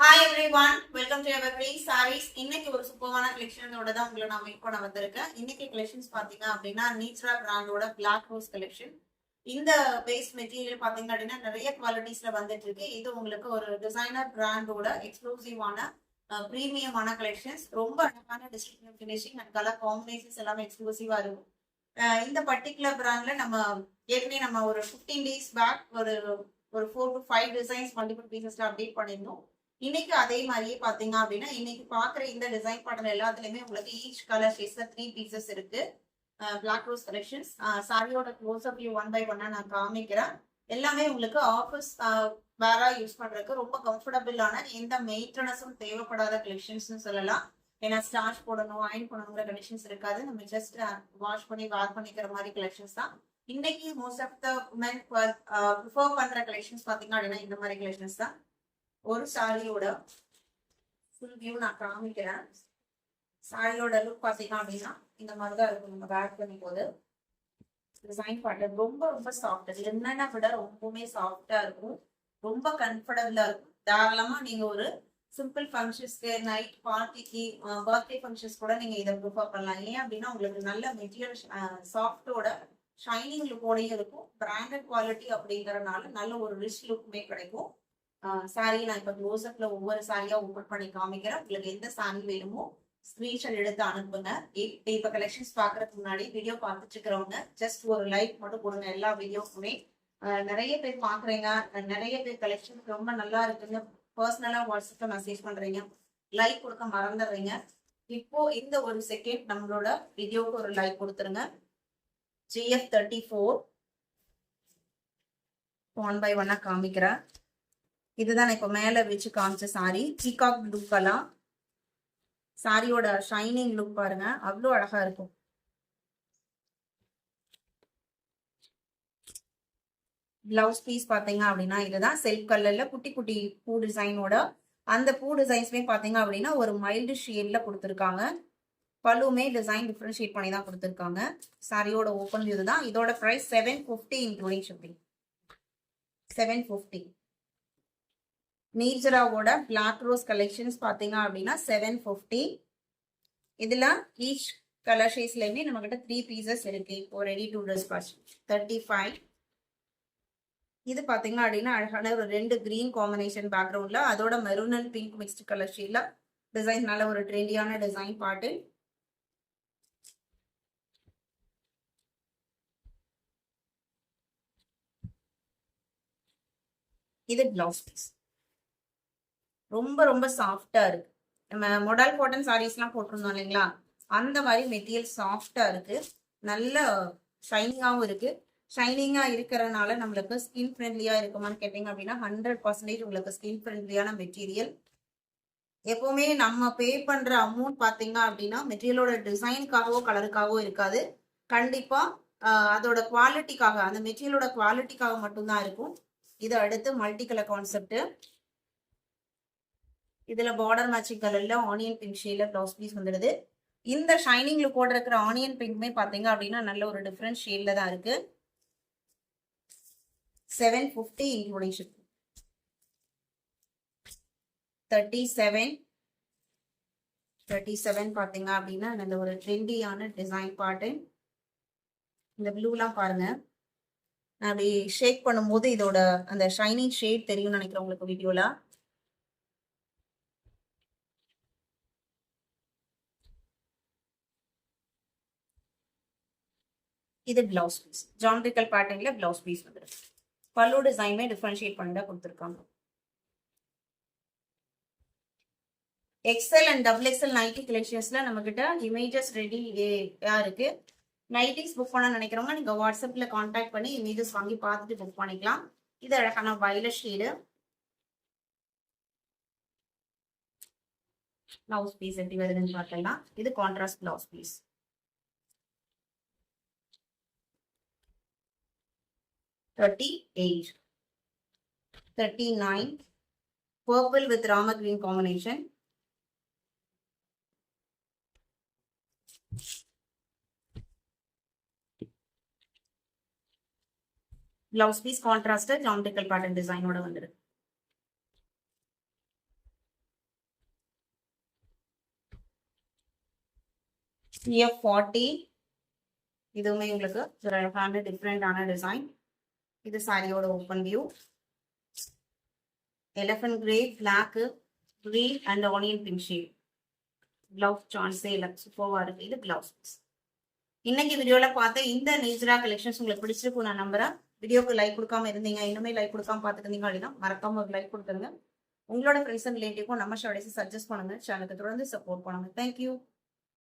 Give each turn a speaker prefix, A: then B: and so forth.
A: Hi everyone, welcome to Evergreen Sarees. இன்னைக்கு ஒரு சூப்பரான கலெக்ஷனோட தான் உங்களை நான் மீட் பண்ண வந்திருக்கேன். இன்னைக்கு கலெக்ஷன்ஸ் பாத்தீங்க அப்படின்னா நீச்சரா பிராண்டோட பிளாக் ரோஸ் கலெக்ஷன். இந்த பேஸ் மெட்டீரியல் பாத்தீங்க அப்படின்னா நிறைய குவாலிட்டிஸ்ல வந்துட்டு இருக்கு. இது உங்களுக்கு ஒரு டிசைனர் பிராண்டோட எக்ஸ்க்ளூசிவான பிரீமியமான கலெக்ஷன்ஸ். ரொம்ப அழகான distribution finishing and colour combinations எல்லாமே எக்ஸ்க்ளூசிவா இருக்கும். இந்த பர்டிகுலர் பிராண்ட்ல ஏற்கனவே நம்ம ஒரு 15 டேஸ் பேக் ஒரு 4 to 5 டிசைன்ஸ் மல்டிபிள் பீசஸ்ல அப்டேட் பண்ணியிருந்தோம். இன்னைக்கு அதே மாதிரியே பாத்தீங்க அப்படின்னா இன்னைக்கு பாக்குற இந்த டிசைன் பாடல் எல்லாத்துலயுமே உங்களுக்கு ஈச் கலர் ஷேட்ஸ்ல 3 பீசஸ் இருக்கு. பிளாக் ரோஸ் கலெக்ஷன்ஸ் சாரியோட க்ளோஸ் அப் வியூ 1 by 1 நான் காமிக்கிறேன். எல்லாமே உங்களுக்கு ஆஃபீஸ் வேரா யூஸ் பண்றதுக்கு ரொம்ப கம்ஃபர்டபுளான எந்த மெயின்டெனன்ஸும் தேவைப்படாத கலெக்ஷன்ஸ் சொல்லலாம். ஏன்னா ஸ்டார்ச் போடணும் அயன் பண்ணணுங்கிற கலெக்ஷன்ஸ் இருக்காது. நம்ம ஜஸ்ட் வாஷ் பண்ணி வேர் பண்ணிக்கிற மாதிரி கலெக்ஷன்ஸ் தான். இன்னைக்கு most of the men prefer பண்ற கலெக்ஷன்ஸ் பாத்தீங்க அப்படின்னா இந்த மாதிரி கலெக்ஷன்ஸ் தான். ஒரு சாரியோட ஃபுல் வியூ நான் காமிக்கிறேன். சாரியோட லுக் பார்த்தீங்க அப்படின்னா இந்த மாதிரி தான் இருக்கும். நம்ம வேர் பண்ணும் போது டிசைன் பாட்டர் ரொம்ப ரொம்ப சாஃப்ட். இது என்னென்ன விட ரொம்பவுமே சாஃப்டா இருக்கும். ரொம்ப கம்ஃபர்டபுளா இருக்கும். தாராளமா நீங்க ஒரு சிம்பிள் ஃபங்க்ஷன்ஸ்க்கு நைட் பார்ட்டிக்கு பர்த்டே ஃபங்க்ஷன்ஸ் கூட நீங்க இதை ப்ரிஃபர் பண்ணலாம். ஏன் அப்படின்னா உங்களுக்கு நல்ல மெட்டீரியல் சாஃப்டோட ஷைனிங் லுக்கோடையும் இருக்கும். பிராண்டட் குவாலிட்டி அப்படிங்கறதுனால நல்ல ஒரு ரிச் லுக்குமே கிடைக்கும். சாரி நான் இப்ப க்ளோஸ்அப்ல ஒவ்வொரு சாரியா ஓபன் பண்ணி காமிக்கிறேன். உங்களுக்கு எந்த சாரி வேணுமோ ஸ்கிரீன்ஷாட் எடுத்து அனுப்புங்க. இப்ப கலெக்ஷன்ஸ் பாக்குறதுக்கு முன்னாடி வீடியோ பார்த்துட்டு இருக்கிறவங்க ஜஸ்ட் ஒரு லைக் மட்டும் கொடுங்க. எல்லா வீடியோக்குமே நிறைய பேர் பாக்குறீங்க, நிறைய பேர் கலெக்ஷன் ரொம்ப நல்லா இருக்குன்னு பர்சனலா வாட்ஸ்அப்ல மெசேஜ் பண்றீங்க, லைக் கொடுக்க மறந்துடுறீங்க. இப்போ இந்த ஒரு செகண்ட் நம்மளோட வீடியோக்கு ஒரு லைக் கொடுத்துருங்க. GF34 1 by 1 காமிக்கிறேன். இதுதான் இப்ப மேல வச்சு காமிச்ச சாரி. பீகாக் ப்ளூ கலர் சாரியோட ஷைனிங் லுக் பாருங்க, அவ்வளோ அழகா இருக்கும். பிளவுஸ் பீஸ் பாத்தீங்க அப்படின்னா இதுதான் செல்ஃப் கலர்ல குட்டி குட்டி பூ டிசைனோட. அந்த பூ டிசைன்ஸ்மே பாத்தீங்க அப்படின்னா ஒரு மைல்டு ஷேட்ல கொடுத்துருக்காங்க. பல்லுமே டிசைன் டிஃபரன்ஷியேட் பண்ணி தான் கொடுத்துருக்காங்க. சாரியோட ஓப்பன் வியூ தான். இதோட பிரைஸ் 750 இன்க்ளூடிங் ஷிப்பிங். 750. நீர்ஜராவோட பிளாக் ரோஸ் கலெக்ஷன்ஸ் பாத்தீங்க அப்படின்னா 750. இதுல ஈச் கலர் ஷேட்ஸ்லயுமே நம்ம கிட்ட 3 பீசஸ் இருக்கு. இப்போ ரெடி டு ட்ரெஸ் வாஷ் 35. இது பாத்தீங்க அப்படின்னா அழகான ஒரு 2 கிரீன் காம்பினேஷன் பேக்ரவுண்ட்ல அதோட maroon and pink mixed colour ஷேட்ல டிசைன் நல்ல ஒரு ட்ரெண்டியான டிசைன் பாட்டு. இது பிளவுஸ் பீஸ் ரொம்ப ரொம்ப சாஃப்டா இருக்கு. நம்ம மொடல் காட்டன் சாரீஸ் எல்லாம் போட்டிருந்தோம் இல்லைங்களா, அந்த மாதிரி மெட்டீரியல் சாஃப்டா இருக்கு. நல்ல ஷைனிங்காகவும் இருக்கு. ஷைனிங்கா இருக்கிறதுனால நம்மளுக்கு ஸ்கின் ஃப்ரெண்ட்லியா இருக்குமான்னு கேட்டீங்க அப்படின்னா 100% உங்களுக்கு ஸ்கின் ஃப்ரெண்ட்லியான மெட்டீரியல். எப்பவுமே நம்ம பே பண்ற அமௌண்ட் பாத்தீங்க அப்படின்னா மெட்டீரியலோட டிசைனுக்காகவோ கலருக்காகவோ இருக்காது. கண்டிப்பா அதோட குவாலிட்டிக்காக, அந்த மெட்டீரியலோட குவாலிட்டிக்காக மட்டும்தான் இருக்கும். இது அடுத்து மல்டி கலர் கான்செப்ட். இதுல பார்டர் மேட்சிங் கலர்ல ஆனியன் பிங்க் ஷேட்ல பிளவுஸ் பீஸ் வந்துடுது. இந்த ஷைனிங் லுக்கோட இருக்கிற ஆனியன் பிங்க்மே பாத்தீங்க அப்படின்னா நல்ல ஒரு டிஃபரண்ட் ஷேட்ல தான் இருக்கு. 750 இன்க்ளூடிங் ஷிப். 37 பாத்தீங்க அப்படின்னா நல்ல ஒரு ட்ரெண்டியான டிசைன் பாட்டு. இந்த ப்ளூலாம் பாருங்க, அப்படி ஷேக் பண்ணும்போது இதோட அந்த ஷைனிங் ஷேட் தெரியும்னு நினைக்கிறேன் உங்களுக்கு வீடியோல. இது பிளவுஸ் பீஸ். ஜாமெட்ரிக்கல் பேட்டர்ன்ல பிளவுஸ் பீஸ் வந்துருக்கு. பல்லு டிசைனுமே டிஃபரன்ஷியேட் பண்ணி தான் கொடுத்துருக்காங்க. எக்ஸ்எல் அண்ட் XXL நைட்டி கலெக்ஷன்ஸ்ல நம்ம கிட்ட இமேஜஸ் ரெடியா இருக்கு. நைட்டிஸ் புக் பண்ண நினைக்கிறவங்க நீங்க வாட்ஸ்அப்ல கான்டாக்ட் பண்ணி இமேஜஸ் வாங்கி பார்த்துட்டு புக் பண்ணிக்கலாம். இது அழகான வயலட் ஷேடு. பிளவுஸ் பீஸ் எப்படி வருதுன்னு பார்க்கலாம். இது contrast blouse piece. $38, $39. Purple with Rama green combination. Blouse piece contrast geometrical pattern design oda vandiru. CF40 இதுவுமே உங்களுக்கு ஒரு அழகான டிஃப்ரெண்டான டிசைன். இது சாரியோட open view. Elephant grey, black, green and onion pink shade. Blouse சான்ஸே இல்லை, சூப்பர்வா இருக்கு. இது பிளவுஸ். இன்னைக்கு வீடியோல பார்த்த இந்த நீஜ்ரா கலெக்ஷன்ஸ் உங்களுக்கு பிடிச்சிருக்கும் நான் நம்புறேன். வீடியோக்கு லைக் கொடுக்காம இருந்தீங்க, இன்னுமே லைக் கொடுக்காம பார்த்துட்டு இருந்தீங்க அப்படின்னா மறக்காம ஒரு லைக் கொடுத்துருங்க. உங்களோட ஃப்ரெண்ட்ஸ் அண்ட் ரிலேட்டிவ்க்கும் நம்ம ஷார்ட்ஸ் சஜஸ்ட் பண்ணுங்க. சேனலுக்கு தொடர்ந்து சப்போர்ட் பண்ணுங்க. தேங்க்யூ.